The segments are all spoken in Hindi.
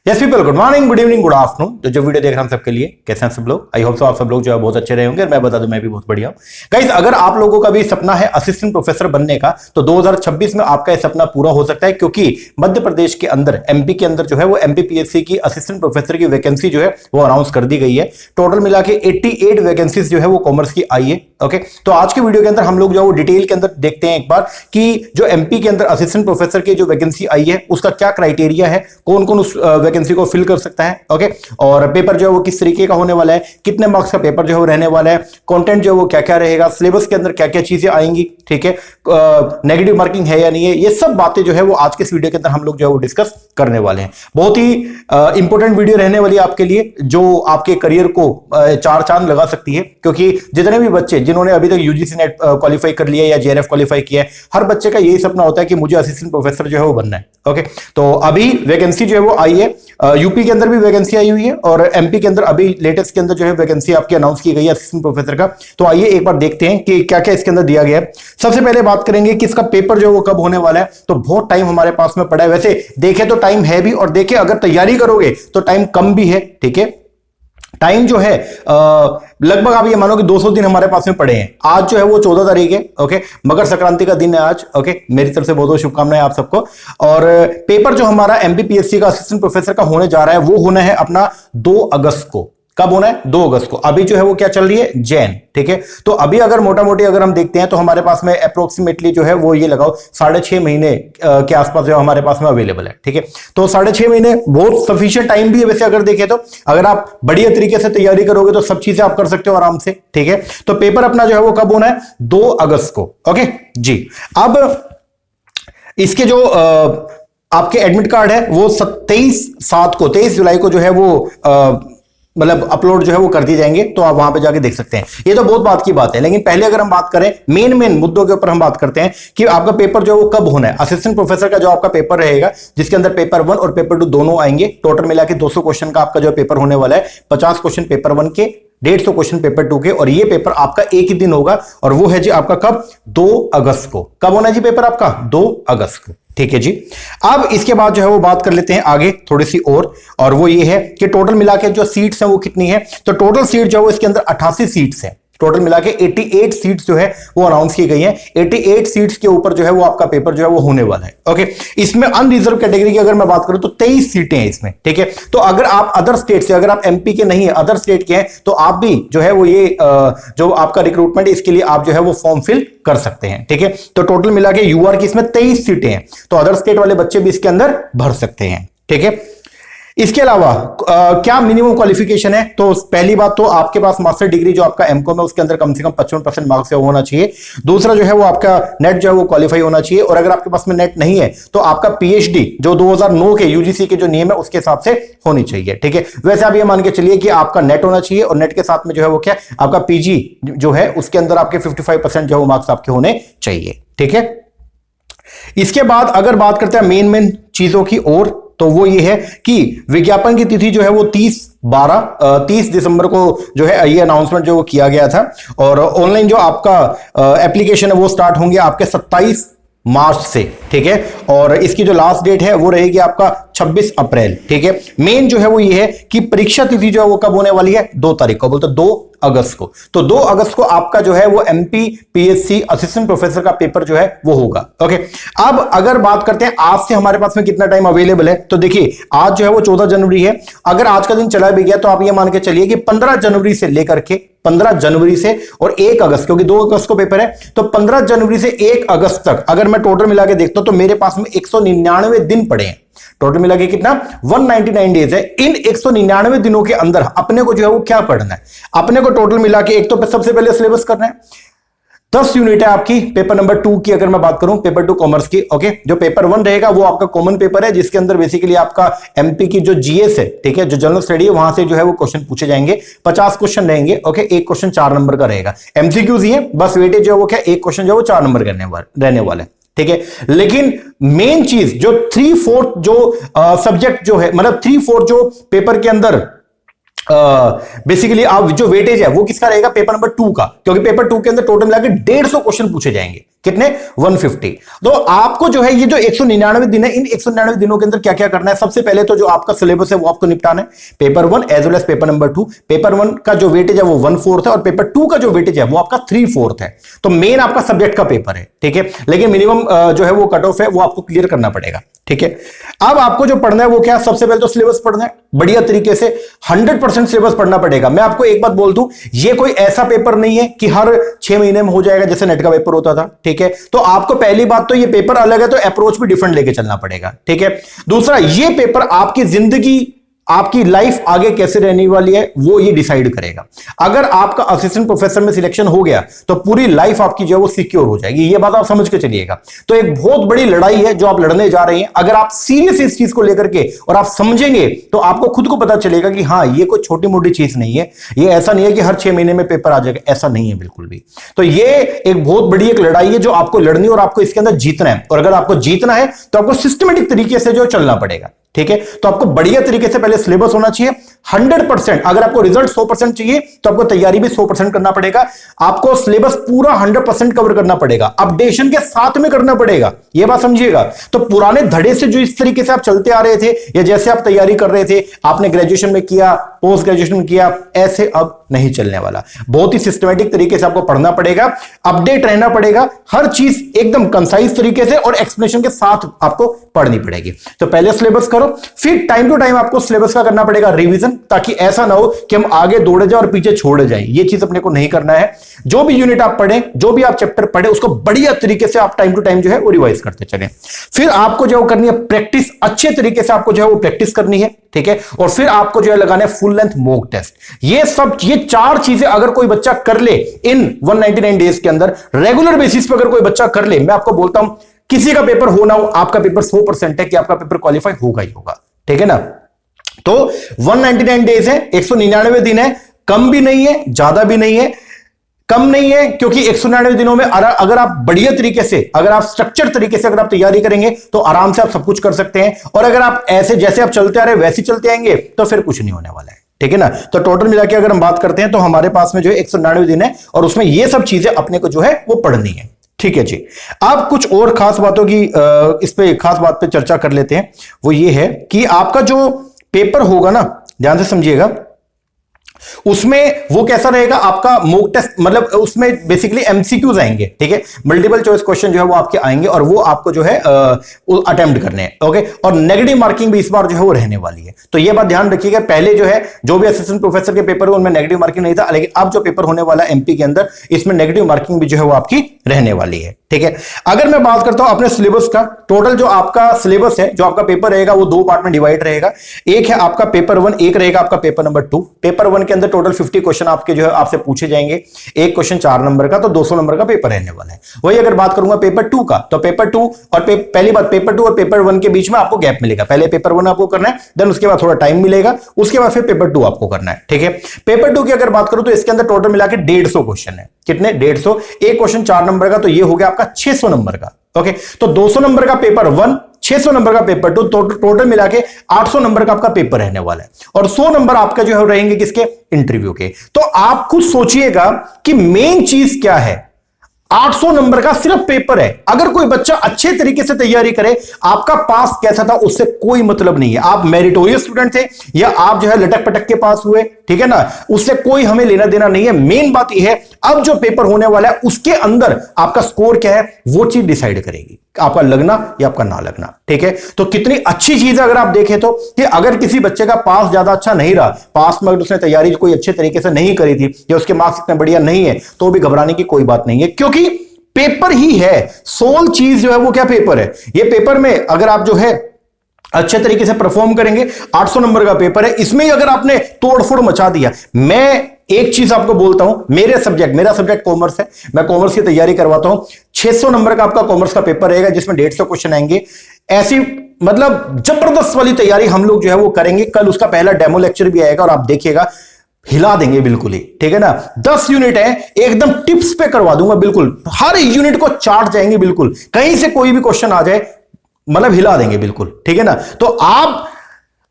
Yes people, good morning, good evening, good afternoon. जो वीडियो देख रहे हैं हम सबके लिए कैसे हैं सब लोग। आई होप सो आप सब लोग जो है बहुत अच्छे रहे होंगे। मैं बता दूं मैं भी बहुत बढ़िया हूं। गाइस, अगर आप लोगों का भी सपना है असिस्टेंट प्रोफेसर बनने का तो 2026 में आपका यह सपना पूरा हो सकता है, क्योंकि मध्य प्रदेश के अंदर एमपी के अंदर जो है वो एमपीपीएससी की असिस्टेंट प्रोफेसर की वैकेंसी जो है वो अनाउंस कर दी गई है। टोटल मिला के 88 वैकेंसीज जो है वो कॉमर्स की आई है। ओके, तो आज की वीडियो के अंदर हम लोग जो है वो डिटेल के अंदर देखते हैं एक बार कि जो एमपी के अंदर असिस्टेंट प्रोफेसर की जो वैकेंसी आई है उसका क्या क्राइटेरिया है, कौन कौन उस वैकेंसी को फिल कर सकता है। ओके, और पेपर जो है वो किस तरीके का होने वाला है, कितने मार्क्स का पेपर जो है वो रहने वाला है, कंटेंट जो है वो क्या क्या रहेगा, सिलेबस के अंदर क्या क्या चीजें आएंगी, ठीक है, नेगेटिव मार्किंग है या नहीं है, ये सब बातें जो है वो आज के इस वीडियो के अंदर हम लोग जो है वो डिस्कस करने वाले हैं। बहुत ही इंपॉर्टेंट वीडियो रहने वाली है आपके लिए, जो आपके करियर को चार चांद लगा सकती है, क्योंकि जितने भी बच्चे जिन्होंने अभी तक यूजीसी नेट क्वालिफाई कर लिया या जेआरएफ क्वालिफाई किया है, हर बच्चे का यही सपना होता है कि मुझे असिस्टेंट प्रोफेसर जो है वो बनना है। ओके, तो अभी वैकेंसी जो है वो आई है, यूपी के अंदर भी वैकेंसी आई हुई है और एमपी के अंदर अभी लेटेस्ट के अंदर जो है वैकेंसी आपकी अनाउंस की गई है असिस्टेंट प्रोफेसर का। तो आइए एक बार देखते हैं कि क्या क्या इसके अंदर दिया गया है। सबसे पहले बात करेंगे कि इसका पेपर जो है वो कब होने वाला है। तो बहुत टाइम हमारे पास में पड़ा है, वैसे देखे तो टाइम है भी, और देखे अगर तैयारी करोगे तो टाइम कम भी है। ठीक है, टाइम जो है लगभग आप ये मानो कि 200 दिन हमारे पास में पड़े हैं। आज जो है वो 14 तारीख है। ओके, मकर संक्रांति का दिन है आज। ओके, मेरी तरफ से बहुत बहुत शुभकामनाएं आप सबको। और पेपर जो हमारा एमपीपीएससी का असिस्टेंट प्रोफेसर का होने जा रहा है वो होना है अपना 2 अगस्त को। कब होना है? 2 अगस्त को। अभी जो है वो क्या चल रही है? जैन। ठीक है, तो अभी अगर मोटा मोटी अगर हम देखते हैं तो हमारे पास में अप्रोक्सीमेटली जो है वो ये लगाओ 6.5 महीने के आसपास जो हमारे पास में अवेलेबल है। ठीक है, तो 6.5 महीने बहुत सफिशिएंट टाइम भी है वैसे अगर देखें तो। अगर आप बढ़िया तरीके से तैयारी करोगे तो सब चीजें आप कर सकते हो आराम से। ठीक है, तो पेपर अपना जो है वो कब होना है? 2 अगस्त को। ओके जी, अब इसके जो आपके एडमिट कार्ड है वो 23 जुलाई को जो है वो मतलब अपलोड जो है वो कर दिए जाएंगे, तो आप वहां पे जाके देख सकते हैं। ये तो बहुत बात की बात है, लेकिन पहले अगर हम बात करें मेन मुद्दों के ऊपर हम बात करते हैं कि आपका पेपर जो है वो कब होना है। असिस्टेंट प्रोफेसर का जो आपका पेपर रहेगा, जिसके अंदर पेपर 1 और पेपर 2 दोनों आएंगे। टोटल मिला के 200 क्वेश्चन का आपका जो पेपर होने वाला है। 50 क्वेश्चन पेपर 1 के, 150 क्वेश्चन पेपर 2 के, और ये पेपर आपका एक ही दिन होगा, और वो है जी आपका कब? 2 अगस्त को। कब होना है जी पेपर आपका? 2 अगस्त को। ठीक है जी, अब इसके बाद जो है वो बात कर लेते हैं आगे थोड़ी सी और वो ये है कि टोटल मिला के जो सीट्स हैं वो कितनी है। तो टोटल सीट जो है वो इसके अंदर 88 सीट्स है। टोटल मिला के 88 सीट्स जो है वो अनाउंस की गई हैं। 88 सीट्स के ऊपर जो है वो आपका पेपर जो है वो होने वाला है। ओके, इसमें अनरिजर्व कैटेगरी की अगर मैं बात करूं तो 23 सीटें हैं इसमें। ठीक है, तो अगर आप अदर स्टेट से, अगर आप एमपी के नहीं है, अदर स्टेट के हैं, तो आप भी जो है वो ये जो आपका रिक्रूटमेंट है इसके लिए आप जो है वो फॉर्म फिल कर सकते हैं। ठीक है, तो टोटल मिला के यूआर की इसमें 23 सीटें हैं, तो अदर स्टेट वाले बच्चे भी इसके अंदर भर सकते हैं। ठीक है, इसके अलावा क्या मिनिमम क्वालिफिकेशन है? तो पहली बात तो आपके पास मास्टर डिग्री जो आपका एमकॉम है उसके अंदर कम से कम 55% मार्क्स होना चाहिए। दूसरा जो है वो आपका नेट जो है वो क्वालिफाई होना चाहिए, और अगर आपके पास में नेट नहीं है तो आपका पीएचडी जो 2009 के यूजीसी के जो नियम है उसके हिसाब से होनी चाहिए। ठीक है, वैसे आप ये मान के चलिए कि आपका नेट होना चाहिए, और नेट के साथ में जो है वो क्या आपका पीजी जो है उसके अंदर आपके 55% जो मार्क्स आपके होने चाहिए। ठीक है, इसके बाद अगर बात करते हैं मेन चीजों की ओर, तो वो ये है कि विज्ञापन की तिथि जो है वो 30 दिसंबर को जो है ये अनाउंसमेंट जो किया गया था, और ऑनलाइन जो आपका एप्लीकेशन है वो स्टार्ट होंगे आपके 27 मार्च से। ठीक है, और इसकी जो लास्ट डेट है वो रहेगी आपका 26 अप्रैल। ठीक है, मेन जो है वो ये है कि परीक्षा तिथि जो है वो कब होने वाली है? 2 तारीख को, बोलते 2 अगस्त को। तो 2 अगस्त को आपका जो है वो एमपीपीएससी असिस्टेंट प्रोफेसर का पेपर जो है वो होगा। ओके, अब अगर बात करते हैं आज से हमारे पास में कितना टाइम अवेलेबल है, तो देखिए आज जो है वो 14 जनवरी है। अगर आज का दिन चला भी गया तो आप ये मान के चलिए कि 15 जनवरी से लेकर के 15 जनवरी से और 1 अगस्त, क्योंकि 2 अगस्त को पेपर है, तो 15 जनवरी से 1 अगस्त तक अगर मैं टोटल मिला के देखता हूं तो मेरे पास में 199 दिन पड़े हैं। टोटल मिला के कितना? 199 डेज है। इन 199 दिनों के अंदर अपने को जो है वो क्या पढ़ना है? अपने को टोटल मिला के एक तो सबसे पहले सिलेबस करना है। 10 यूनिट है आपकी पेपर नंबर 2 की, अगर मैं बात करूं पेपर 2 कॉमर्स की। ओके, जो पेपर 1 रहेगा वो आपका कॉमन पेपर है, जिसके अंदर बेसिकली आपका एमपी की जो जीएस है, ठीक है, जो जनरल स्टडी है, वहां से जो है वो क्वेश्चन पूछे जाएंगे। 50 क्वेश्चन रहेंगे। ओके, एक क्वेश्चन 4 नंबर का रहेगा। एमसीक्यूज ही है, बस वेटेज जो है वो क्या, एक क्वेश्चन जो है वो 4 नंबर रहने वाला है। ठीक है, लेकिन मेन चीज जो 3/4 जो सब्जेक्ट जो है, मतलब 3/4 जो पेपर के अंदर बेसिकली आप जो वेटेज है वो किसका रहेगा? पेपर नंबर 2 का, क्योंकि पेपर 2 के अंदर टोटल मिला के 150 क्वेश्चन पूछे जाएंगे। कितने 150। तो आपको जो है ये जो 199 दिन है, इन 199 दिनों के अंदर क्या क्या करना है? सबसे पहले तो जो आपका सिलेबस है वो आपको निपटाना है, paper 1 as well as paper number 2। Paper 1 का जो वेटेज है वो 1/4 है और पेपर 2 का जो वेटेज है वो आपका 3/4 है। तो मेन आपका सब्जेक्ट का पेपर है, ठीक है, लेकिन मिनिमम जो है वो कट ऑफ है वो आपको क्लियर करना पड़ेगा, ठीक है। अब आपको जो पढ़ना है वो क्या? सबसे पहले तो सिलेबस पढ़ना है बढ़िया तरीके से, 100% सिलेबस पढ़ना पड़ेगा। मैं आपको एक बात बोल दूं, ये कोई ऐसा पेपर नहीं है कि हर 6 महीने में हो जाएगा जैसे नेट का पेपर होता था, ठीक है। तो आपको पहली बात तो ये पेपर अलग है तो अप्रोच भी डिफरेंट लेके चलना पड़ेगा, ठीक है। दूसरा, ये पेपर आपकी जिंदगी, आपकी लाइफ आगे कैसे रहने वाली है वो ये डिसाइड करेगा। अगर आपका असिस्टेंट प्रोफेसर में सिलेक्शन हो गया तो पूरी लाइफ आपकी जो है वो सिक्योर हो जाएगी, ये बात आप समझ के चलिएगा। तो एक बहुत बड़ी लड़ाई है जो आप लड़ने जा रहे हैं। अगर आप सीरियस इस चीज को लेकर के और आप समझेंगे तो आपको खुद को पता चलेगा कि हाँ, ये कोई छोटी मोटी चीज नहीं है, ये ऐसा नहीं है कि हर 6 महीने में पेपर आ जाएगा, ऐसा नहीं है बिल्कुल भी। तो ये एक बहुत बड़ी एक लड़ाई है जो आपको लड़नी और आपको इसके अंदर जीतना है। और अगर आपको जीतना है तो आपको सिस्टमेटिक तरीके से जो चलना पड़ेगा, ठीक है। तो आपको बढ़िया तरीके से पहले सिलेबस होना चाहिए 100%। अगर आपको रिजल्ट 100% चाहिए तो आपको तैयारी भी 100% करना पड़ेगा। आपको सिलेबस पूरा 100% कवर करना पड़ेगा, अपडेशन के साथ में करना पड़ेगा, यह बात समझिएगा। तो पुराने धड़े से जो इस तरीके से आप चलते आ रहे थे या जैसे आप तैयारी कर रहे थे, आपने ग्रेजुएशन में किया, पोस्ट ग्रेजुएशन में किया, ऐसे अब नहीं चलने वाला। बहुत ही सिस्टमेटिक तरीके से आपको पढ़ना पड़ेगा, अपडेट रहना पड़ेगा, हर चीज एकदम कंसाइज तरीके से और एक्सप्लेनेशन के साथ आपको पढ़नी पड़ेगी। तो पहले सिलेबस करो, फिर टाइम टू टाइम आपको सिलेबस का करना पड़ेगा रिवीजन, ताकि ऐसा ना हो कि हम आगे दौड़े जाए और पीछे छोड़े जाए। ये चीज अपने को नहीं करना है। जो भी यूनिट आप पढ़ें, जो भी आप चैप्टर पढ़ें, उसको बढ़िया तरीके से आप टाइम टू टाइम जो है वो रिवाइज करते चलें। फिर आपको जो करनी है प्रैक्टिस, अच्छे तरीके से आपको जो है वो प्रैक्टिस करनी है, ठीक है। और फिर आपको जो है लगाना है फुल लेंथ मॉक टेस्ट। ये 4 चीजें अगर कोई बच्चा कर ले इन 199 डेज के अंदर, रेगुलर बेसिस पर अगर कोई बच्चा कर ले, मैं आपको बोलता हूं किसी का पेपर हो ना हो, आपका पेपर 100% है कि आपका पेपर क्वालिफाई होगा ही होगा, ठीक है ना। तो 199 डेज है, 199 दिन है, कम भी नहीं है, ज्यादा भी नहीं है। कम नहीं है क्योंकि 199 दिनों में अगर आप बढ़िया तरीके से, अगर आप स्ट्रक्चर तरीके से अगर आप तैयारी करेंगे तो आराम से आप सब कुछ कर सकते हैं। और अगर आप ऐसे जैसे आप चलते आ रहे वैसे चलते आएंगे तो फिर कुछ नहीं होने वाला है, ठीक है ना। तो टोटल मिला के अगर हम बात करते हैं तो हमारे पास में जो है 199 दिन है और उसमें ये सब चीजें अपने को जो है वो पढ़नी है, ठीक है जी। अब कुछ और खास बातों की इस पे खास बात पे चर्चा कर लेते हैं। वो ये है कि आपका जो पेपर होगा ना, ध्यान से समझिएगा, उसमें वो कैसा रहेगा आपका मॉक टेस्ट, मतलब उसमें बेसिकली एमसीक्यूज आएंगे, ठीक है। मल्टीपल चॉइस क्वेश्चन जो है वो आपके आएंगे और वो आपको जो है अटेम्प्ट करने हैं, ओके। और नेगेटिव मार्किंग भी इस बार जो है वो रहने वाली है। तो ये बात ध्यान रखिएगा, पहले जो है जो भी असिस्टेंट प्रोफेसर के पेपर हुए उनमें नेगेटिव मार्किंग नहीं था, लेकिन अब जो पेपर होने वाला है एमपी के अंदर, इसमें नेगेटिव मार्किंग भी जो है वो आपकी रहने वाली है, ठीक है। अगर मैं बात करता हूं अपने सिलेबस का, टोटल जो आपका सिलेबस है, जो आपका पेपर रहेगा वो 2 पार्ट में डिवाइड रहेगा। एक है आपका पेपर 1, एक रहेगा आपका पेपर नंबर 2। पेपर 1 के अंदर टोटल 50 क्वेश्चन आपके जो है आपसे पूछे जाएंगे, एक क्वेश्चन 4 नंबर का, तो 200 नंबर का पेपर रहने वाला है। वही अगर बात करूंगा पेपर 2 का, तो पेपर 2 और पहली बात पेपर 2 और पेपर 1 के बीच में आपको गैप मिलेगा। पहले पेपर 1 आपको करना है, देन उसके बाद थोड़ा टाइम मिलेगा, उसके बाद फिर पेपर 2 आपको करना है, ठीक है। पेपर 2 की अगर बात करूं तो इसके अंदर टोटल मिला के 150 क्वेश्चन है। कितने? 150। एक क्वेश्चन 4 नंबर का, तो ये हो गया आपका 600 नंबर का, ओके। तो 200 नंबर का पेपर 1, 600 नंबर का पेपर 2, टोटल मिला के 800 नंबर का आपका पेपर रहने वाला है। और 100 नंबर आपका जो है रहेंगे किसके? इंटरव्यू के। तो आप खुद सोचिएगा कि मेन चीज क्या है। 800 नंबर का सिर्फ पेपर है। अगर कोई बच्चा अच्छे तरीके से तैयारी करे, आपका पास कैसा था उससे कोई मतलब नहीं है। आप मेरिटोरियस स्टूडेंट थे या आप जो है लटक पटक के पास हुए, ठीक है ना, उससे कोई हमें लेना देना नहीं है। मेन बात यह है अब जो पेपर होने वाला है उसके अंदर आपका स्कोर क्या है वो चीज डिसाइड करेगी आपका लगना या आपका ना लगना, ठीक है। तो कितनी अच्छी चीज है अगर आप देखें तो, कि अगर किसी बच्चे का पास ज्यादा अच्छा नहीं रहा, पास में अगर उसने तैयारी कोई अच्छे तरीके से नहीं करी थी या उसके मार्क्स इतने बढ़िया नहीं है, तो भी घबराने की कोई बात नहीं है, क्योंकि पेपर ही है। सोल चीज जो है वो क्या? पेपर है। ये पेपर में अगर आप जो है अच्छे तरीके से परफॉर्म करेंगे, 800 नंबर का पेपर है, इसमें ही अगर आपने तोड़फोड़ मचा दिया। मैं एक चीज आपको बोलता हूं, मेरा सब्जेक्ट कॉमर्स है, मैं कॉमर्स की तैयारी करवाता हूं। 600 नंबर का आपका कॉमर्स का पेपर रहेगा जिसमें 150 क्वेश्चन आएंगे। ऐसी मतलब जबरदस्त वाली तैयारी हम लोग जो है वो करेंगे। कल उसका पहला डेमो लेक्चर भी आएगा और आप देखिएगा, हिला देंगे बिल्कुल ही, ठीक है ना। 10 यूनिट है, एकदम टिप्स पे करवा दूंगा, बिल्कुल हर यूनिट को चार्ट जाएंगे, बिल्कुल कहीं से कोई भी क्वेश्चन आ जाए मतलब हिला देंगे, बिल्कुल, ठीक है ना। तो आप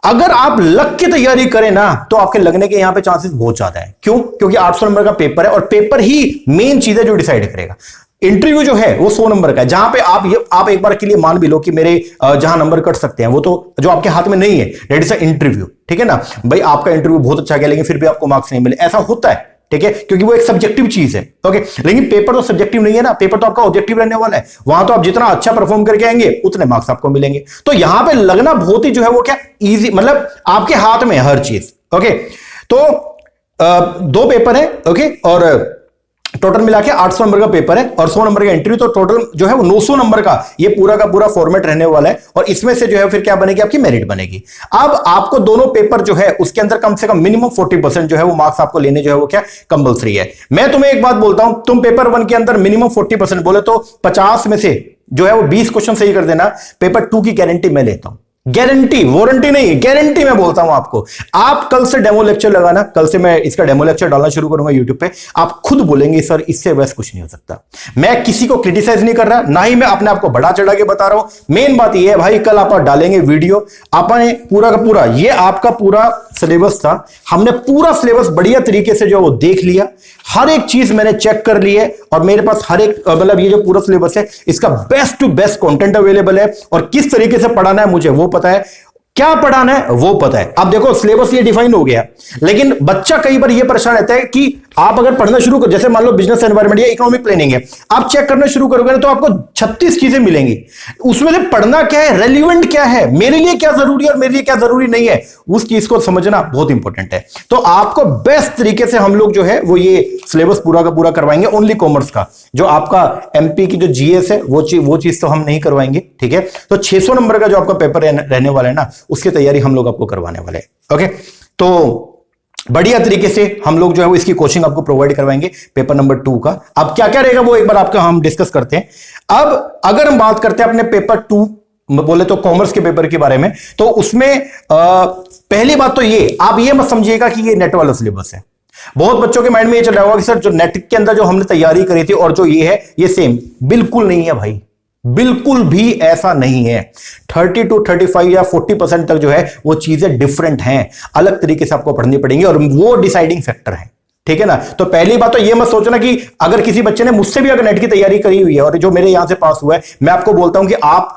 अगर आप लग की तैयारी करें ना तो आपके लगने के यहां पे चांसेस बहुत ज्यादा है। क्यों? क्योंकि 800 नंबर का पेपर है और पेपर ही मेन चीज है जो डिसाइड करेगा। इंटरव्यू जो है वो 100 नंबर का है, जहां पे आप एक बार के लिए मान भी लो कि मेरे जहां नंबर कट सकते हैं वो तो जो आपके हाथ में नहीं है, दैट इज अ इंटरव्यू, ठीक है ना भाई। आपका इंटरव्यू बहुत अच्छा गया लेकिन फिर भी आपको मार्क्स नहीं मिले, ऐसा होता है, ठीक है, क्योंकि वो एक सब्जेक्टिव चीज है, ओके। लेकिन पेपर तो सब्जेक्टिव नहीं है ना, पेपर तो आपका ऑब्जेक्टिव रहने वाला है। वहां तो आप जितना अच्छा परफॉर्म करके आएंगे उतने मार्क्स आपको मिलेंगे। तो यहां पे लगना बहुत ही जो है वो क्या इजी, मतलब आपके हाथ में है हर चीज, ओके। तो 2 पेपर है, ओके, और टोटल मिला के 800 नंबर का पेपर है और 100 नंबर का इंटरव्यू, तो टोटल जो है वो 900 नंबर का ये पूरा का पूरा फॉर्मेट रहने वाला है। और इसमें से जो है फिर क्या बनेगी, आपकी मेरिट बनेगी। अब आपको दोनों पेपर जो है उसके अंदर कम से कम मिनिमम 40% जो है वो मार्क्स आपको लेने जो है वो क्या कंपलसरी है। मैं तुम्हें एक बात बोलता हूं, तुम पेपर 1 के अंदर मिनिमम 40% बोले तो 50 में से जो है वो 20 क्वेश्चन सही कर देना। पेपर 2 की गारंटी मैं लेता हूं, गारंटी, वारंटी नहीं, गारंटी मैं बोलता हूं आपको। आप कल से डेमो लेक्चर लगाना, कल से मैं इसका डेमो लेक्चर डालना शुरू करूंगा यूट्यूब पे। आप खुद बोलेंगे सर इससे बस कुछ नहीं हो सकता। मैं किसी को क्रिटिसाइज नहीं कर रहा, ना ही मैं अपने आप को बड़ा चढ़ा के बता रहा हूं। मेन बात यह है भाई, कल आप डालेंगे वीडियो, आपने पूरा का पूरा ये आपका पूरा सिलेबस था, हमने पूरा सिलेबस बढ़िया तरीके से जो वो देख लिया, हर एक चीज मैंने चेक कर ली है और मेरे पास हर एक मतलब ये जो पूरा सिलेबस है इसका best to best content available है। और किस तरीके से पढ़ाना है मुझे वो पता है, क्या पढ़ाना है वो पता है। अब देखो सिलेबस ये डिफाइन हो गया, लेकिन बच्चा कई बार ये परेशान रहता है कि आप अगर पढ़ना शुरू कर, जैसे मान लो बिजनेस एनवायरनमेंट या इकोनॉमिक प्लानिंग है, आप चेक करना शुरू करोगे ना तो आपको 36 चीजें मिलेंगी। उसमें से पढ़ना क्या है, रेलिवेंट क्या है, मेरे लिए क्या जरूरी है और मेरे लिए क्या जरूरी नहीं है, उस चीज को समझना बहुत इंपॉर्टेंट है। तो आपको बेस्ट तरीके से हम लोग जो है वो ये सिलेबस पूरा का पूरा करवाएंगे। ओनली कॉमर्स का जो आपका एमपी की जो जीएस है वो चीज तो हम नहीं करवाएंगे, ठीक है। तो 600 नंबर का जो आपका पेपर रहने वाला है ना, उसकी तैयारी हम लोग आपको करवाने वाले हैं, ओके। तो बढ़िया तरीके से हम लोग जो है वो इसकी कोचिंग आपको प्रोवाइड करवाएंगे पेपर नंबर 2 का। अब क्या क्या रहेगा वो एक बार आपका हम डिस्कस करते हैं। अब अगर हम बात करते हैं अपने पेपर 2 बोले तो कॉमर्स के पेपर के बारे में, तो उसमें पहली बात तो ये आप ये मत समझिएगा कि ये नेट वाला सिलेबस है। बहुत बच्चों के माइंड में ये चल रहा होगा कि सर जो नेट के अंदर जो हमने तैयारी करी थी और जो ये है ये सेम, बिल्कुल नहीं है भाई, बिल्कुल भी ऐसा नहीं है। 30 to 35 या 40% तक जो है वो चीजें डिफरेंट हैं, अलग तरीके से आपको पढ़नी पड़ेंगी और वो डिसाइडिंग फैक्टर है, ठीक है ना। तो पहली बात तो ये मत सोचना कि अगर किसी बच्चे ने मुझसे भी अगर नेट की तैयारी करी हुई है और जो मेरे यहां से पास हुआ है, मैं आपको बोलता हूं कि आप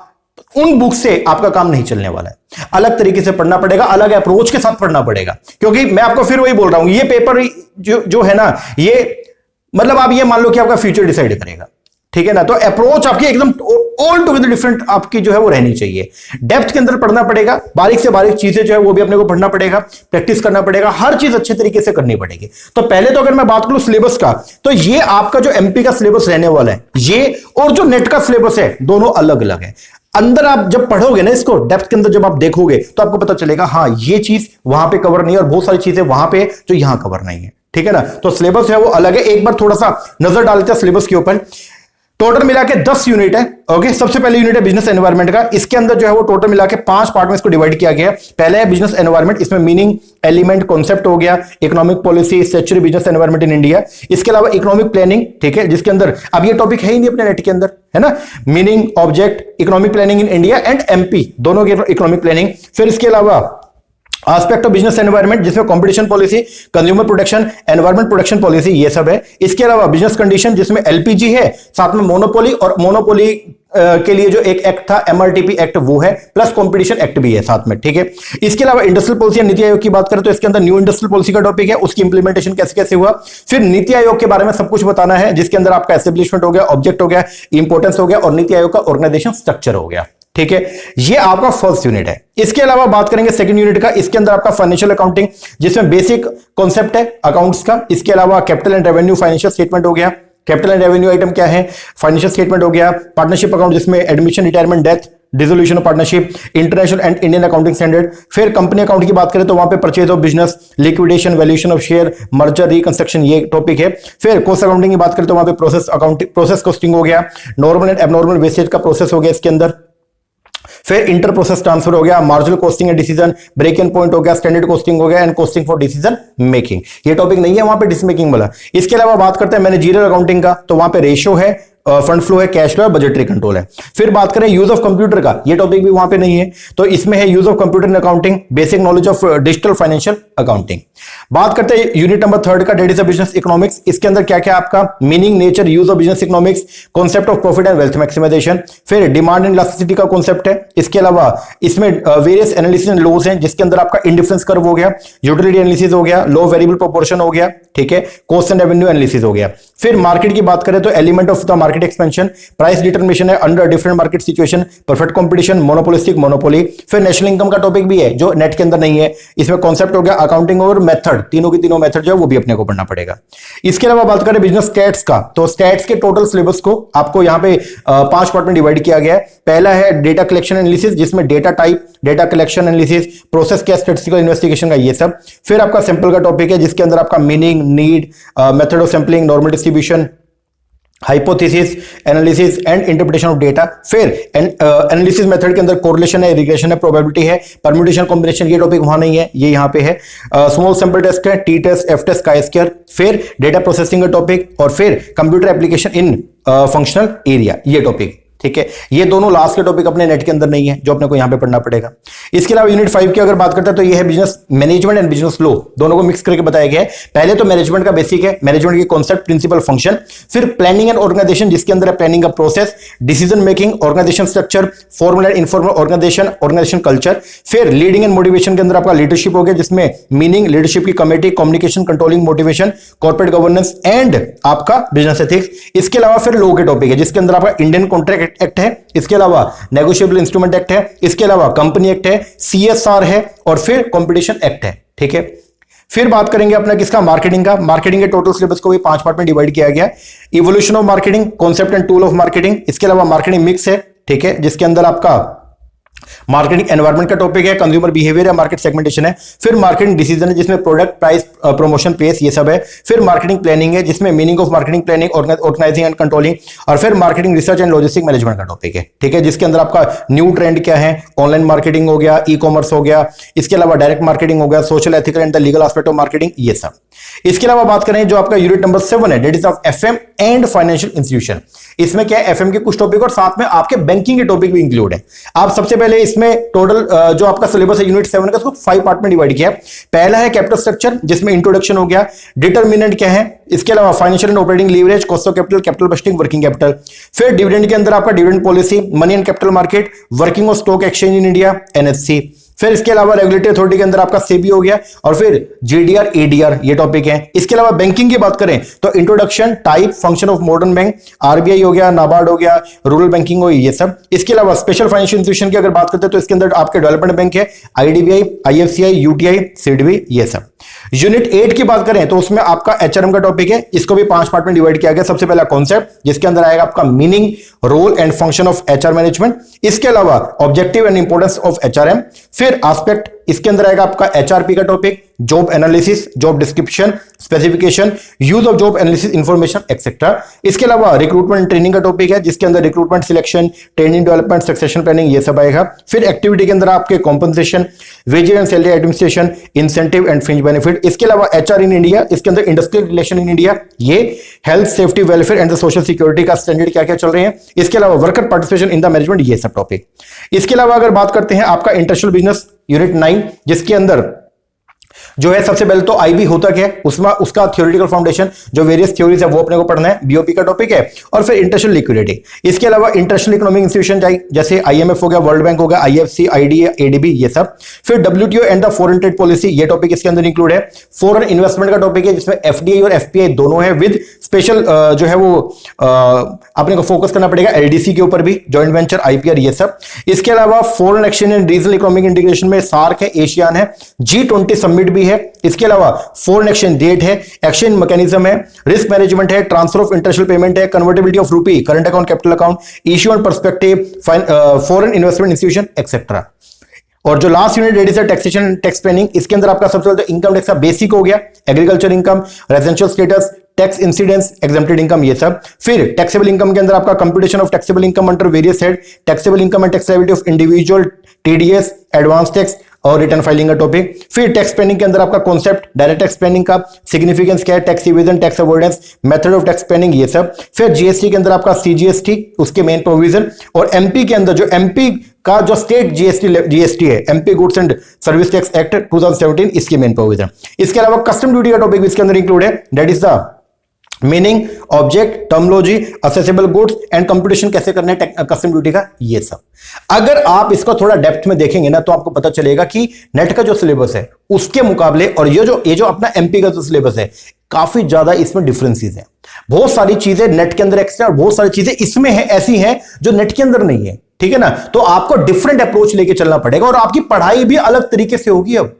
उन बुक से आपका काम नहीं चलने वाला है। अलग तरीके से पढ़ना पड़ेगा, अलग अप्रोच के साथ पढ़ना पड़ेगा। क्योंकि मैं आपको फिर वही बोल रहा हूं, ये पेपर जो है ना, ये मतलब आप ये मान लो कि आपका फ्यूचर डिसाइड करेगा, ठीक है ना। तो अप्रोच आपकी एकदम ऑल टुगेदर डिफरेंट आपकी जो है वो रहनी चाहिए। डेप्थ के अंदर पढ़ना पड़ेगा, बारीक से बारीक चीजें जो है वो भी अपने को पढ़ना पड़ेगा, प्रैक्टिस करना पड़ेगा, हर चीज अच्छे तरीके से करनी पड़ेगी। तो पहले तो अगर मैं बात करूं सिलेबस का, तो ये आपका जो एमपी का सिलेबस रहने वाला है ये, और जो नेट का सिलेबस है दोनों अलग अलग है। अंदर आप जब पढ़ोगे ना इसको डेप्थ के अंदर जब आप देखोगे तो आपको पता चलेगा हाँ ये चीज वहां पे कवर नहीं है और बहुत सारी चीजें वहां पे जो यहां कवर नहीं है, ठीक है ना। तो सिलेबस है वो अलग है। एक बार थोड़ा सा नजर डालते हैं सिलेबस के ऊपर। टोटल मिला के 10 यूनिट है, ओके। सबसे पहले यूनिट है बिजनेस एनवायरनमेंट का। इसके अंदर जो है वो टोटल मिला के 5 पार्ट में इसको डिवाइड किया गया है। पहले है बिजनेस एनवायरनमेंट, इसमें मीनिंग, एलिमेंट, कॉन्सेप्ट हो गया, economic policy, statutory business environment in India. इसके अलावा इकोनॉमिक प्लानिंग, ठीक है, जिसके अंदर अब ये टॉपिक है ही नहीं अपने नेट के अंदर, है ना। Meaning, object, economic planning in India and MP दोनों के इकोनॉमिक प्लानिंग। फिर इसके अलावा एस्पेक्ट ऑफ बिजनेस एनवायरनमेंट जिसमें competition policy, consumer protection, environment protection policy, ये सब है। इसके अलावा बिजनेस कंडीशन जिसमें एलपीजी है, साथ में मोनोपोली, और मोनोपोली के लिए जो एक एक्ट था एमआरटीपी एक्ट वो है, प्लस कंपटीशन एक्ट भी है साथ में, ठीक है। इसके अलावा इंडस्ट्रियल पॉलिसी या नीति आयोग की बात करें तो इसके अंदर न्यू इंडस्ट्रियल पॉलिसी का टॉपिक है, उसकी इंप्लीमेंटेशन कैसे कैसे हुआ। फिर नीति आयोग के बारे में सब कुछ बताना है, जिसके अंदर आपका एस्टेब्लिशमेंट हो गया, ऑब्जेक्ट हो गया, इंपोर्टेंस हो गया और नीति आयोग का ऑर्गेनाइजेशन स्ट्रक्चर हो गया, ठीक है। ये आपका फर्स्ट यूनिट है। इसके अलावा बात करेंगे सेकंड यूनिट का। इसके अंदर आपका फाइनेंशियल अकाउंटिंग जिसमें बेसिक कॉन्सेप्ट है अकाउंट्स का। इसके अलावा capital and revenue, financial statement हो गया। कैपिटल एंड रेवेन्यू आइटम क्या है, फाइनेंशियल स्टेटमेंट हो गया। पार्टनरशिप अकाउंट जिसमें admission, retirement, death, dissolution of partnership, international and Indian accounting standard. फिर कंपनी अकाउंट की बात करें तो वहां पे purchase of business, liquidation, valuation of share, merger, reconstruction, ये टॉपिक है। फिर कॉस्ट अकाउंटिंग की बात करें तो वहां पे प्रोसेस अकाउंटिंग, प्रोसेस कॉस्टिंग हो गया, नॉर्मल एंड एबनॉर्मल वेस्टेज का प्रोसेस हो गया इसके अंदर। फिर इंटर प्रोसेस ट्रांसफर हो गया, marginal costing and decision, break even point हो गया, स्टैंडर्ड कॉस्टिंग हो गया and costing for decision making. ये टॉपिक नहीं है वहां पे डिसीजन मेकिंग वाला। इसके अलावा बात करते हैं मैनेजरियल अकाउंटिंग का, तो वहां पे रेशियो है, फंड फ्लो है, कैश फ्लो है, बजटरी कंट्रोल है। फिर बात करें यूज ऑफ कंप्यूटर का, ये टॉपिक भी वहां पे नहीं है, तो इसमें है use of computer in accounting, basic knowledge of digital financial accounting. बात करते हैं यूनिट नंबर 3 का, डेट इज बिजनेस इकोनॉमिक्स। इसके अंदर क्या क्या आपका meaning, nature, use of business economics, concept of profit and wealth maximisation, फिर डिमांड एंड इलास्टिसिटी का कॉन्सेप्ट है। इसके अलावा इसमें वेरियस एनालिसिस एंड लॉज हैं, जिसके अंदर आपका इंडिफरेंस कर्व हो गया, यूटिलिटी एनालिसिस हो गया, लो वेरिएबल प्रोपोर्शन हो गया, ठीक है, कॉस्ट एंड रेवेन्यू एनालिसिस हो गया। फिर मार्केट की बात करें तो element of the market expansion, price determination है under different market situation, perfect competition, monopolistic, monopoly. फिर नेशनल इनकम का टॉपिक भी है जो नेट के अंदर नहीं है, इसमें कॉन्सेप्ट हो गया अकाउंटिंग और मेथड, तीनों की तीनों मेथड जो है वो भी अपने को पढ़ना पड़ेगा। इसके अलावा बात करें बिजनेस स्टैट्स का, तो स्टैट्स के टोटल सिलेबस को आपको यहां पे 5 पार्ट में डिवाइड किया गया है। पहला है डेटा कलेक्शन एनालिसिस, जिसमें data type, data collection analysis, process क्या, स्टैटिस्टिकल इन्वेस्टिगेशन का ये सब। फिर आपका सैंपल का टॉपिक है, जिसके अंदर आपका meaning, need, method of sampling, normal distribution, hypothesis, analysis and interpretation of data. फिर एनालिसिस मेथड के अंदर कोरिलेशन है, रिग्रेशन है, प्रोबेबिलिटी है, परम्यूटेशन, कॉम्बिनेशन, ये टॉपिक वहां नहीं है, ये यहां पे है। स्मॉल सैंपल टेस्ट है, T test, F test, chi square. फिर डेटा प्रोसेसिंग का टॉपिक, और फिर computer application in functional area, ये टॉपिक, ठीक है। ये दोनों लास्ट के टॉपिक अपने नेट के अंदर नहीं है, जो अपने को यहां पे पढ़ना पड़ेगा। इसके अलावा यूनिट 5 की अगर बात करते हैं तो ये है business management and business law, दोनों को मिक्स करके बताया गया है। पहले तो मैनेजमेंट का बेसिक है, मैनेजमेंट के कॉन्सेप्ट, प्रिंसिपल, फंक्शन। फिर प्लानिंग एंड ऑर्गेनाइजेशन, जिसके अंदर है प्लानिंग का process, decision making, organisation structure, formal and informal organisation, organisation culture. फिर लीडिंग एंड मोटिवेशन के अंदर आपका लीडरशिप हो गया, जिसमें मीनिंग, लीडरशिप की committee, communication, controlling, motivation, corporate governance and आपका बिजनेस एथिक्स। इसके अलावा फिर लॉ के टॉपिक है, जिसके अंदर आपका इंडियन कॉन्ट्रैक्ट एक्ट है, इसके अलावा नेगोशिएबल इंस्ट्रूमेंट एक्ट है, इसके अलावा कंपनी एक्ट है, सीएसआर है, और फिर कंपटीशन एक्ट है, ठीक है। फिर बात करेंगे अपना किसका, मार्केटिंग का। मार्केटिंग के टोटल सिलेबस को भी 5 पार्ट में डिवाइड किया गया है। Evolution of marketing, concept and tool of marketing, इसके अलावा मार्केटिंग मिक्स है, ठीक है, जिसके अंदर आपका मार्केटिंग एनवायरनमेंट का टॉपिक है, कंज्यूमर बिहेवियर है, मार्केट सेगमेंटेशन है। फिर मार्केटिंग डिसीजन है, जिसमें प्रोडक्ट, प्राइस, प्रमोशन, पेस, ये सब है। फिर मार्केटिंग प्लानिंग है, जिसमें meaning of marketing planning, organising and controlling. और फिर marketing research and logistic management का टॉपिक है, ठीक है, जिसके अंदर आपका न्यू ट्रेंड क्या है, ऑनलाइन मार्केटिंग हो गया, ई कॉमर्स हो गया, इसके अलावा डायरेक्ट मार्केटिंग हो गया, social, ethical and the legal aspect of marketing, ये सब। इसके अलावा बात करें जो आपका यूनिट नंबर 7 है, debt is of FM and financial institution. इसमें क्या है, एफएम के कुछ टॉपिक और साथ में आपके बैंकिंग के टॉपिक भी इंक्लूड है। आप सबसे पहले इसमें टोटल जो आपका सिलेबस है यूनिट 7 का, उसको 5 पार्ट में डिवाइड किया। पहला है कैपिटल स्ट्रक्चर, जिसमें इंट्रोडक्शन हो गया, डिटरमिनेंट क्या है, इसके अलावा financial and operating leverage, cost of capital, capital budgeting, working capital. फिर डिविडेंड के अंदर आपका dividend policy, money and capital market, working of stock exchange in India, NSC. फिर इसके अलावा रेगुलेटरी अथॉरिटी के अंदर आपका सेबी हो गया, और फिर जीडीआर, एडीआर, ये टॉपिक है। इसके अलावा बैंकिंग की बात करें तो introduction, type, function of modern bank, RBI हो गया, नाबार्ड हो गया, रूरल बैंकिंग हो गई, ये सब। इसके अलावा स्पेशल फाइनेंशियल इंस्टीट्यूशन की अगर बात करते हैं तो इसके अंदर आपके डेवलपमेंट बैंक है, आईडीबीआई, आईएफसीआई, यूटीआई, सिडबी, ये सब। यूनिट 8 की बात करें तो उसमें आपका एचआरएम का टॉपिक है, इसको भी 5 पार्ट में डिवाइड किया गया। सबसे पहला कॉन्सेप्ट, जिसके अंदर आएगा आपका meaning, role and function of HR management. इसके अलावा objective and importance of HRM. फिर एस्पेक्ट, इसके अंदर आएगा आपका एचआरपी का topic, job analysis, job description, specification, use of job analysis information, etcetera. इसके अलावा रिक्रूटमेंट ट्रेनिंग का टॉपिक है, जिसके अंदर recruitment, selection, training, development, succession planning, ये सब आएगा। फिर एक्टिविटी के अंदर आपके compensation, wages and salary administration, incentive and fringe benefit. इसके अलावा एचआर इन इंडिया, इसके अंदर इंडस्ट्रियल रिलेशन इन इंडिया, ये health, safety, welfare and social security का स्टैंडर्ड क्या क्या चल रहे हैं। इसके अलावा worker participation in the management, ये सब टॉपिक। इसके अलावा अगर बात करते हैं आपका इंटरनेशनल बिजनेस यूनिट 9, जिसके अंदर जो है सबसे पहले तो आईबी होता क्या है, उसमें उसका थ्योरेटिकल फाउंडेशन, जो वेरियस थ्योरीज है वो अपने को पढ़ना है, बीओपी का टॉपिक है। और फिर इंटरनेशनल लिक्विडिटी। इसके अलावा इंटरनेशनल इकोनॉमिक इंस्टीट्यूशन जैसे आईएमएफ हो गया, वर्ल्ड बैंक हो गया, आईएफसी, आईडीए, एडीबी, ये सब। फिर WTO and the foreign trade policy, ये टॉपिक इसके अंदर इंक्लूड है। फॉरेन इन्वेस्टमेंट का टॉपिक है, जिसमें एफडीआई और एफपीआई दोनों है, विद स्पेशल जो है वो अपने को फोकस करना पड़ेगा एलडीसी के ऊपर भी, जॉइंट वेंचर, आईपीआर, ये सब। इसके अलावा foreign exchange and regional economic integration में सार्क है, एशियान है, G20 समिट भी है। इसके अलावा फॉरेन एक्सचेंज डेट है, एक्सचेंज मैकेनिज्म है, रिस्क मैनेजमेंट है, ट्रांसफर ऑफ इंटरनेशनल पेमेंट है, कन्वर्टेबिलिटी ऑफ रूपी, current account, capital account, issue and perspective, foreign investment institution, etcetera. और जो लास्ट यूनिट रेडी है टैक्सेशन, टैक्स प्लानिंग, इसके अंदर आपका सबसे पहले इनकम टैक्स का बेसिक हो गया, agriculture income, residential status, tax incidence, exempted income, ये सब। फिर टैक्सेबल इनकम के अंदर आपका computation of taxable income under various head, taxable income and tax liability of individual, TDS, advance tax, और रिटर्न फाइलिंग का टॉपिक। फिर टैक्स प्लानिंग के अंदर आपका कॉन्सेप्ट, डायरेक्ट टैक्स प्लानिंग का सिग्निफिकेंस क्या है, tax evasion, tax avoidance, method of tax planning, ये सब। फिर जीएसटी के अंदर आपका सीजीएसटी, उसके मेन प्रोविजन, और एमपी के अंदर जो एमपी का जो स्टेट जीएसटी है, MP goods and service tax act 2017, इसकी मेन प्रोविजन। इसके अलावा कस्टम ड्यूटी का टॉपिक भी इसके अंदर इंक्लूड है, that is the meaning, object, terminology, accessible goods and computation कैसे करना है कस्टम ड्यूटी का, ये सब। अगर आप इसको थोड़ा डेप्थ में देखेंगे ना तो आपको पता चलेगा कि नेट का जो सिलेबस है उसके मुकाबले और ये जो अपना एमपी का जो सिलेबस है, काफी ज्यादा इसमें डिफरेंसेस हैं। बहुत सारी चीजें नेट के अंदर एक्स्ट्रा और बहुत सारी चीजें इसमें है ऐसी हैं जो नेट के अंदर नहीं है, ठीक है ना। तो आपको डिफरेंट अप्रोच लेके चलना पड़ेगा और आपकी पढ़ाई भी अलग तरीके से होगी। अब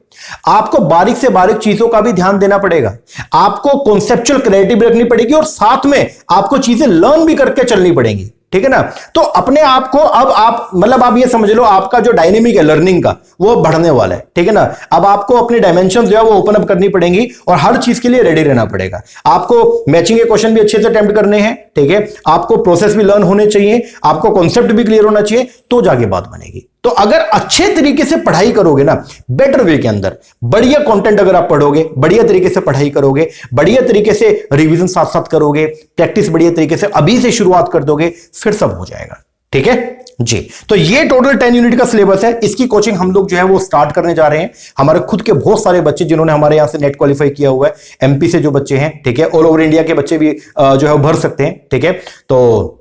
आपको बारीक से बारीक चीजों का भी ध्यान देना पड़ेगा, आपको कॉन्सेप्चुअल क्लैरिटी भी रखनी पड़ेगी और साथ में आपको चीजें लर्न भी करके चलनी पड़ेंगी, ठीक है ना। तो अपने आप को अब आप मतलब आप ये समझ लो आपका जो डायनेमिक है लर्निंग का वो बढ़ने वाला है, ठीक है ना। अब आपको अपनी डायमेंशन जो है वो ओपन अप करनी पड़ेंगी और हर चीज के लिए रेडी रहना पड़ेगा। आपको मैचिंग के क्वेश्चन भी अच्छे से अटेम्प्ट करने हैं, ठीक है। आपको प्रोसेस भी लर्न होने चाहिए, आपको कॉन्सेप्ट भी क्लियर होना चाहिए, तो जाके बात बनेगी। तो अगर अच्छे तरीके से पढ़ाई करोगे ना, बेटर वे के अंदर, बढ़िया कंटेंट अगर आप पढ़ोगे, बढ़िया तरीके से पढ़ाई करोगे, बढ़िया तरीके से रिवीजन साथ साथ करोगे, प्रैक्टिस बढ़िया तरीके से अभी से शुरुआत कर दोगे, फिर सब हो जाएगा, ठीक है जी। तो ये टोटल 10 यूनिट का सिलेबस है। इसकी कोचिंग हम लोग जो है वो स्टार्ट करने जा रहे हैं। हमारे खुद के बहुत सारे बच्चे जिन्होंने हमारे यहां से नेट क्वालिफाई किया हुआ है, एमपी से जो बच्चे हैं, ठीक है, ऑल ओवर इंडिया के बच्चे भी जो है भर सकते हैं, ठीक है। तो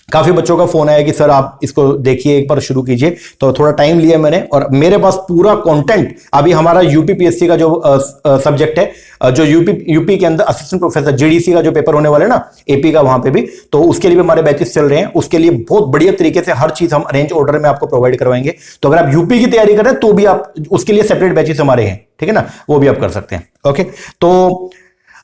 काफी बच्चों का फोन आया कि सर आप इसको देखिए, एक बार शुरू कीजिए। तो थोड़ा टाइम लिया मैंने और मेरे पास पूरा कंटेंट अभी हमारा यूपीपीएससी का जो सब्जेक्ट है, जो यूपी के अंदर असिस्टेंट प्रोफेसर जीडीसी का जो पेपर होने वाले ना एपी का, वहां पे भी, तो उसके लिए भी हमारे बैचेस चल रहे हैं। उसके लिए बहुत बढ़िया तरीके से हर चीज हम अरेंज ऑर्डर में आपको प्रोवाइड करवाएंगे। तो अगर आप यूपी की तैयारी कर रहे हैं तो भी आप उसके लिए सेपरेट बैचेस हमारे हैं, ठीक है ना, वो भी आप कर सकते हैं। ओके, तो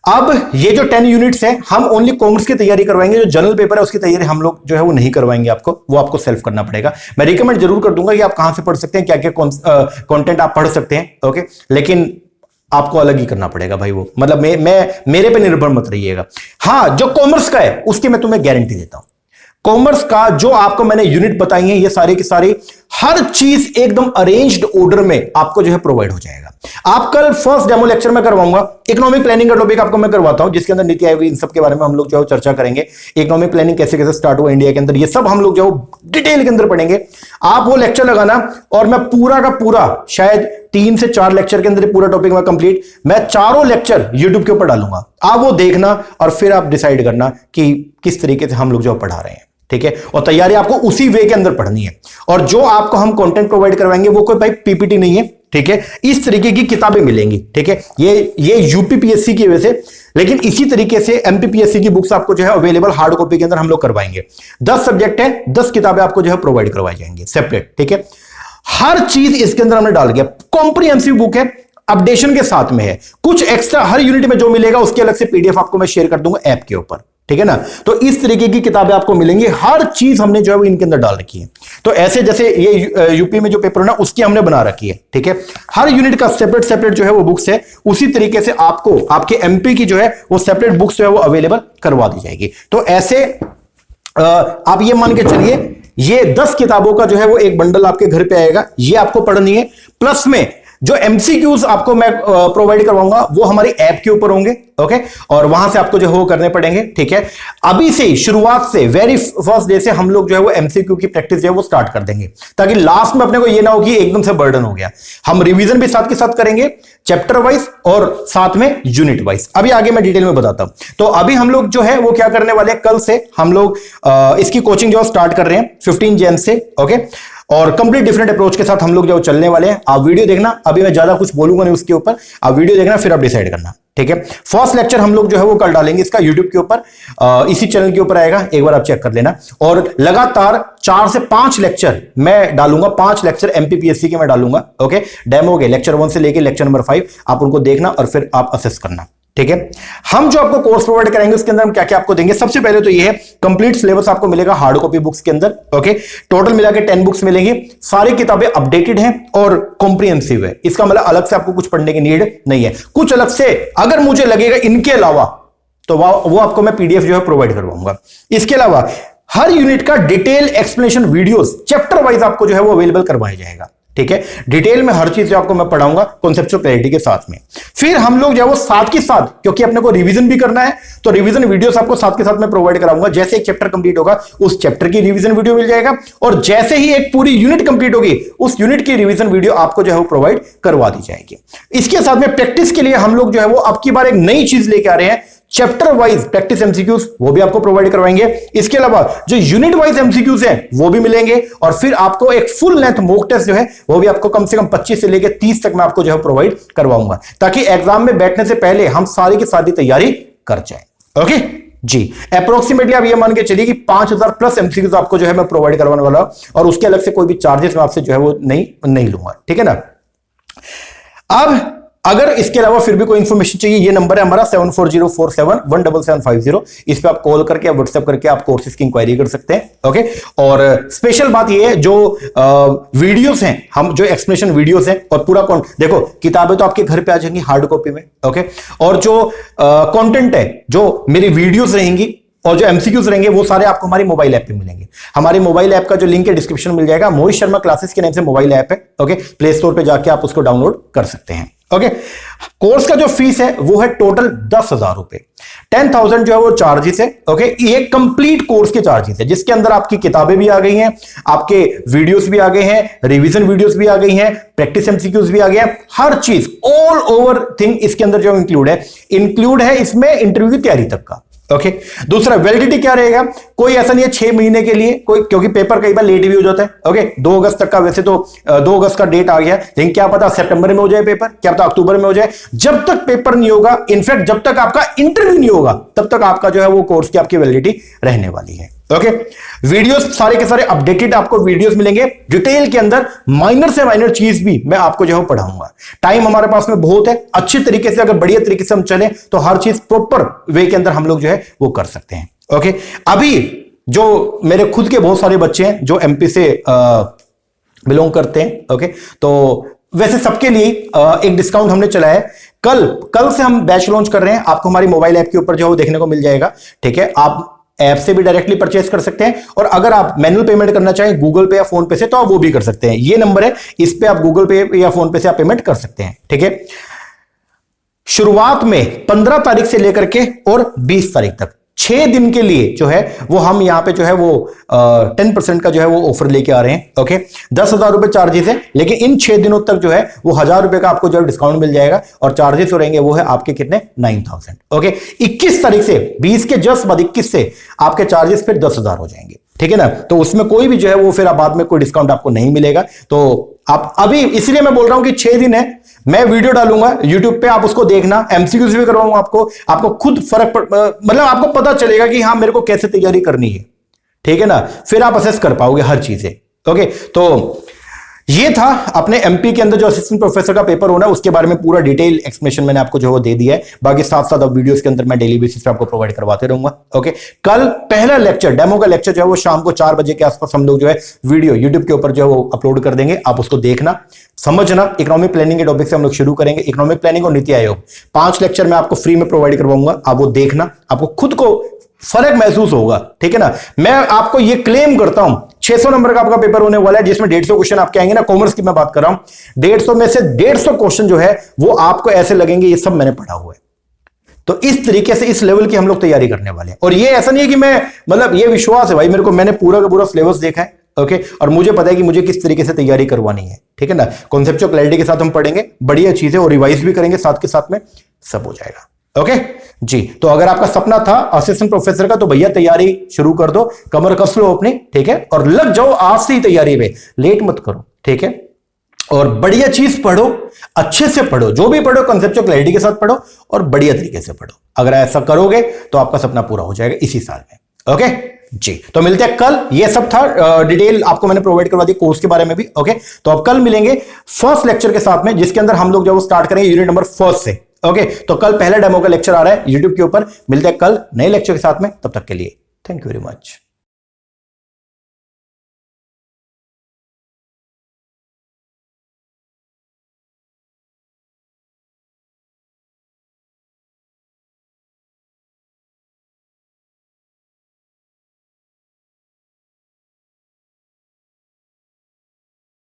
अब ये जो 10 यूनिट्स है हम ओनली कॉमर्स की तैयारी करवाएंगे। जो जनरल पेपर है उसकी तैयारी हम लोग जो है वो नहीं करवाएंगे आपको, वो आपको सेल्फ करना पड़ेगा। मैं रिकमेंड जरूर कर दूंगा कि आप कहां से पढ़ सकते हैं, क्या क्या कंटेंट आप पढ़ सकते हैं, ओके, लेकिन आपको अलग ही करना पड़ेगा भाई। वो मतलब मेरे पे निर्भर मत रहिएगा। हाँ, जो कॉमर्स का है उसकी मैं तुम्हें गारंटी देता हूं। कॉमर्स का जो आपको मैंने यूनिट बताई है, ये सारी की सारी हर चीज एकदम अरेंज्ड ऑर्डर में आपको जो है प्रोवाइड हो जाएगा। आप कल फर्स्ट डेमो लेक्चर में करवाऊंगा, इकोनॉमिक प्लानिंग का टॉपिक आपको मैं करवाता हूं, जिसके अंदर नीति आयोग इन सब के बारे में हम लोग जो है चर्चा करेंगे। इकोनॉमिक प्लानिंग कैसे कैसे स्टार्ट हुआ इंडिया के अंदर, ये सब हम लोग जो डिटेल के अंदर पढ़ेंगे। आप वो लेक्चर लगाना और मैं पूरा का पूरा शायद 3 से 4 लेक्चर के अंदर पूरा टॉपिक में कंप्लीट, मैं चारों लेक्चर यूट्यूब के ऊपर डालूंगा। आप वो देखना और फिर आप डिसाइड करना कि किस तरीके से हम लोग जो पढ़ा रहे हैं, ठीक है। और तैयारी आपको उसी वे के अंदर पढ़नी है। और जो आपको हम कंटेंट प्रोवाइड करवाएंगे वो कोई भाई पीपीटी नहीं है, ठीक है। इस तरीके की किताबें मिलेंगी, ठीक है। ये यूपीपीएससी की वजह से, लेकिन इसी तरीके से एमपीपीएससी की बुक्स आपको जो है अवेलेबल हार्ड कॉपी के अंदर हम लोग करवाएंगे। 10 सब्जेक्ट है, 10 किताबें आपको जो है प्रोवाइड करवाई जाएंगी सेपरेट, ठीक है। हर चीज इसके अंदर हमने डाल दिया। कॉम्प्रिहेंसिव बुक है, अपडेशन के साथ में है। कुछ एक्स्ट्रा हर यूनिट में जो मिलेगा उसके अलग से पीडीएफ आपको मैं शेयर कर दूंगा ऐप के ऊपर, ठीक है ना। तो इस तरीके की किताबें आपको मिलेंगी, हर चीज हमने जो है वो इनके अंदर डाल रखी है। तो ऐसे जैसे ये यूपी में जो पेपर है ना उसकी हमने बना रखी है, ठीक है। हर यूनिट का सेपरेट सेपरेट जो है वो बुक्स है, उसी तरीके से आपको आपके एमपी की जो है वो सेपरेट बुक्स जो है वो अवेलेबल करवा दी जाएगी। तो ऐसे आप ये मान के चलिए ये 10 किताबों का जो है वो एक बंडल आपके घर पे आएगा, ये आपको पढ़नी है। प्लस में जो एमसीक्यूज आपको मैं प्रोवाइड करवाऊंगा वो हमारी ऐप के ऊपर होंगे, ओके, और वहां से आपको जो है वो करने पड़ेंगे, ठीक है। अभी से शुरुआत से वेरी फर्स्ट डे से हम लोग जो है वो एमसीक्यू की प्रैक्टिस जो है वो स्टार्ट कर देंगे, ताकि लास्ट में अपने को ये ना हो कि एकदम से बर्डन हो गया। हम रिवीजन भी साथ के साथ करेंगे, चैप्टर वाइज और साथ में यूनिट वाइज। अभी आगे मैं डिटेल में बताता हूं। तो अभी हम लोग जो है वो क्या करने वाले हैं, कल से हम लोग इसकी कोचिंग जो स्टार्ट कर रहे हैं 15 जन से, ओके, और कंप्लीट डिफरेंट अप्रोच के साथ हम लोग जो चलने वाले हैं। आप वीडियो देखना, अभी मैं ज्यादा कुछ बोलूंगा नहीं उसके ऊपर, आप वीडियो देखना फिर आप डिसाइड करना, ठीक है। फर्स्ट लेक्चर हम लोग जो है वो कल डालेंगे इसका यूट्यूब के ऊपर, इसी चैनल के ऊपर आएगा, एक बार आप चेक कर लेना। और लगातार 4 से 5 लेक्चर मैं डालूंगा, 5 लेक्चर एमपीपीएससी के मैं डालूंगा, ओके, डेमो के लेक्चर 1 से लेके लेक्चर नंबर 5 आप उनको देखना और फिर आप असेस करना, ठीक है। हम जो आपको कोर्स प्रोवाइड करेंगे उसके अंदर हम क्या क्या आपको देंगे, सबसे पहले तो ये है कंप्लीट सिलेबस आपको मिलेगा हार्ड कॉपी बुक्स के अंदर, ओके। टोटल मिला के 10 बुक्स मिलेंगी, सारी किताबें अपडेटेड हैं और कॉम्प्रिहेंसिव है। इसका मतलब अलग से आपको कुछ पढ़ने की नीड नहीं है। कुछ अलग से अगर मुझे लगेगा इनके अलावा तो वो आपको मैं पीडीएफ जो है प्रोवाइड करवाऊंगा। इसके अलावा हर यूनिट का detail explanation videos chapter wise आपको जो है वो अवेलेबल करवाया जाएगा, ठीक है। डिटेल में हर चीज आपको मैं पढ़ाऊंगा कॉन्सेप्चुअल क्लैरिटी के साथ में। फिर हम लोग जो है वो साथ के साथ, क्योंकि अपने को रिवीजन भी करना है, तो रिवीजन वीडियोस आपको साथ के साथ में प्रोवाइड कराऊंगा। जैसे एक चैप्टर कंप्लीट होगा उस चैप्टर की रिवीजन वीडियो मिल जाएगा, और जैसे ही एक पूरी यूनिट कंप्लीट होगी उस यूनिट की रिवीजन वीडियो आपको जो है वो प्रोवाइड करवा दी जाएगी। इसके साथ में प्रैक्टिस के लिए हम लोग जो है वो अब की बार एक नई चीज लेके आ रहे हैं, चैप्टर वाइज प्रैक्टिस एमसीक्यूज, वो भी आपको प्रोवाइड करवाएंगे। इसके अलावा जो यूनिट वाइज एमसीक्यूज हैं वो भी मिलेंगे, और फिर आपको एक फुल लेंथ मॉक टेस्ट जो है वो भी आपको कम से कम 25 से लेकर 30 तक मैं आपको जो है प्रोवाइड करवाऊंगा, ताकि एग्जाम में बैठने से पहले हम सारी की सारी तैयारी कर जाए। ओके जी, अप्रोक्सीमेटली आप ये मान के चलिए कि 5000 प्लस एमसीक्यूज आपको जो है मैं प्रोवाइड करवाने वाला हूं, और उसके अलग से कोई भी चार्जेस मैं आपसे जो है वो नहीं लूंगा, ठीक है ना। अब अगर इसके अलावा फिर भी कोई इंफॉर्मेशन चाहिए, ये नंबर है हमारा 7404717750, इस पे आप कॉल करके या व्हाट्सएप करके आप कोर्सेज की इंक्वायरी कर सकते हैं। ओके, और स्पेशल बात ये है, जो वीडियोस हैं, हम जो एक्सप्लेनेशन वीडियोस हैं और पूरा देखो, किताबें तो आपके घर पे आ जाएंगी हार्ड कॉपी में। ओके, और जो कंटेंट है, जो मेरी वीडियोस रहेंगी और जो एमसीक्यूज रहेंगे वो सारे आपको हमारी मोबाइल ऐप पे मिलेंगे। हमारी मोबाइल ऐप का जो लिंक है डिस्क्रिप्शन में मिल जाएगा, मोहित शर्मा क्लासेस के नाम से मोबाइल ऐप है। ओके, प्ले स्टोर पे जाके आप उसको डाउनलोड कर सकते हैं। ओके, कोर्स का जो फीस है वो है टोटल 10,000 रुपए, 10,000 जो है वो चार्जेस है। ओके, ये कंप्लीट कोर्स के चार्जेस है, जिसके अंदर आपकी किताबें भी आ गई हैं, आपके वीडियोस भी आ गए हैं, रिवीजन वीडियोस भी आ गई हैं, प्रैक्टिस एमसीक्यूज भी आ गए हैं, हर चीज ऑल ओवर थिंग इसके अंदर जो इंक्लूड है इसमें इंटरव्यू की तैयारी तक का। ओके, दूसरा वैलिडिटी क्या रहेगा, कोई ऐसा नहीं है 6 महीने के लिए, कोई, क्योंकि पेपर कई बार लेट भी हो जाता है। ओके, 2 अगस्त तक का, वैसे तो 2 अगस्त का डेट आ गया, लेकिन क्या पता सितंबर में हो जाए पेपर, क्या पता अक्टूबर में हो जाए। जब तक पेपर नहीं होगा, इनफैक्ट जब तक आपका इंटरव्यू नहीं होगा, तब तक आपका जो है वो कोर्स की आपकी वैलिडिटी रहने वाली है। ओके, वीडियोस सारे के सारे अपडेटेड आपको वीडियोस मिलेंगे, डिटेल के अंदर माइनर से माइनर चीज भी मैं आपको जो है पढ़ाऊंगा। टाइम हमारे पास में बहुत है, अच्छे तरीके से अगर बढ़िया तरीके से हम चलें तो हर चीज प्रॉपर वे के अंदर हम लोग जो है वो कर सकते हैं। ओके, अभी जो मेरे खुद के बहुत सारे बच्चे हैं जो एमपी से बिलोंग करते हैं, ओके, तो वैसे सबके लिए एक डिस्काउंट हमने चलाया है। कल से हम बैच लॉन्च कर रहे हैं, आपको हमारी मोबाइल ऐप के ऊपर जो है वो देखने को मिल जाएगा। ठीक है, आप ऐप से भी डायरेक्टली परचेस कर सकते हैं, और अगर आप मैनुअल पेमेंट करना चाहें गूगल पे या फोन पे से, तो आप वो भी कर सकते हैं। ये नंबर है, इस पे आप गूगल पे या फोन पे से आप पेमेंट कर सकते हैं। ठीक है, शुरुआत में 15 तारीख से लेकर के और 20 तारीख तक 6 दिन के लिए जो है वो हम यहां पे जो है वो 10% का जो है वो ऑफर लेके आ रहे हैं। ओके, 10,000 रुपए चार्जेस है, लेकिन इन 6 दिनों तक जो है वो 1,000 रुपए का आपको जो है डिस्काउंट मिल जाएगा, और चार्जेस हो रहेंगे वो है आपके कितने 9,000। ओके, 21 तारीख से 20 के जस्ट बाद 21 से आपके चार्जेस फिर 10,000 हो जाएंगे। ठीक है ना, तो उसमें कोई भी जो है वो फिर बाद में कोई डिस्काउंट आपको नहीं मिलेगा। तो आप अभी, इसलिए मैं बोल रहा हूं कि 6 दिन है, मैं वीडियो डालूंगा YouTube पे, आप उसको देखना, एमसीक्यूज भी करवाऊंगा आपको खुद मतलब आपको पता चलेगा कि हाँ मेरे को कैसे तैयारी करनी है। ठीक है ना, फिर आप असेस कर पाओगे हर चीजें। ओके, तो ये था अपने एमपी के अंदर जो असिस्टेंट प्रोफेसर का पेपर होना है, उसके बारे में पूरा डिटेल एक्सप्लेनेशन मैंने आपको जो है वो दे दिया है। बाकी साथ साथ अब वीडियोस के अंदर मैं डेली बेसिस पे आपको प्रोवाइड करवाते रहूंगा। ओके, कल पहला लेक्चर, डेमो का लेक्चर जो है वो शाम को 4 बजे के आसपास हम लोग जो है वीडियो यूट्यूब के ऊपर जो है वो अपलोड कर देंगे। आप उसको देखना, समझना। इकोनॉमिक प्लानिंग के टॉपिक से हम लोग शुरू करेंगे, इकोनॉमिक प्लानिंग और नीति आयोग। 5 लेक्चर मैं आपको फ्री में प्रोवाइड करवाऊंगा, आप वो देखना, आपको खुद को फर्क महसूस होगा। ठीक है ना, मैं आपको ये क्लेम करता हूं 600 नंबर का आपका पेपर होने वाला है, जिसमें 150 क्वेश्चन आपके आएंगे ना, कॉमर्स की मैं बात कर रहा हूं। 150 में से 150 क्वेश्चन जो है वो आपको ऐसे लगेंगे ये सब मैंने पढ़ा हुआ है। तो इस तरीके से इस लेवल की हम लोग तैयारी करने वाले हैं। और ये ऐसा नहीं है कि मैं, मतलब ये विश्वास है भाई मेरे को, मैंने पूरा का पूरा सिलेबस देखा है। ओके, और मुझे पता है कि मुझे किस तरीके से तैयारी करवानी है। ठीक है ना, कॉन्सेप्चुअल क्लैरिटी के साथ हम पढ़ेंगे, बढ़िया चीजें, और रिवाइज भी करेंगे साथ के साथ में, सब हो जाएगा। ओके जी, तो अगर आपका सपना था असिस्टेंट प्रोफेसर का, तो भैया तैयारी शुरू कर दो, कमर कस लो अपनी। ठीक है, और लग जाओ आज से ही तैयारी में, लेट मत करो। ठीक है, और बढ़िया चीज पढ़ो, अच्छे से पढ़ो, जो भी पढ़ो कॉन्सेप्चुअल क्लैरिटी के साथ पढ़ो और बढ़िया तरीके से पढ़ो। अगर ऐसा करोगे तो आपका सपना पूरा हो जाएगा इसी साल में। ओके जी, तो मिलते हैं कल। ये सब था डिटेल आपको मैंने प्रोवाइड करवा दी कोर्स के बारे में भी। ओके, तो अब कल मिलेंगे फर्स्ट लेक्चर के साथ में, जिसके अंदर हम लोग जो स्टार्ट करेंगे यूनिट नंबर 1 से। ओके, तो कल पहला डेमो का लेक्चर आ रहा है यूट्यूब के ऊपर। मिलते हैं कल नए लेक्चर के साथ में, तब तक के लिए थैंक यू वेरी मच।